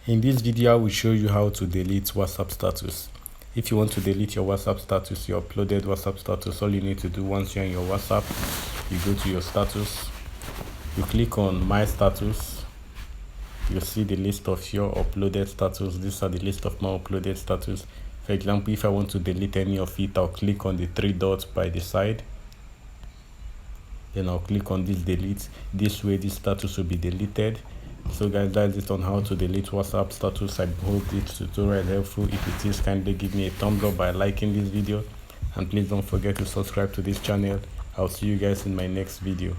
In this video, I will show you how to delete WhatsApp status. If you want to delete your WhatsApp status, your uploaded WhatsApp status, all you need to do once you're in your WhatsApp, you go to your status, you click on My Status, you'll see the list of your uploaded status. These are the list of my uploaded status. For example, if I want to delete any of it, I'll click on the three dots by the side. Then I'll click on this delete. This way this status will be deleted. So guys, that's it on how to delete WhatsApp status. I hope this tutorial is helpful. If it is, kindly give me a thumbs up by liking this video, and please don't forget to subscribe to this channel. I'll see you guys in my next video.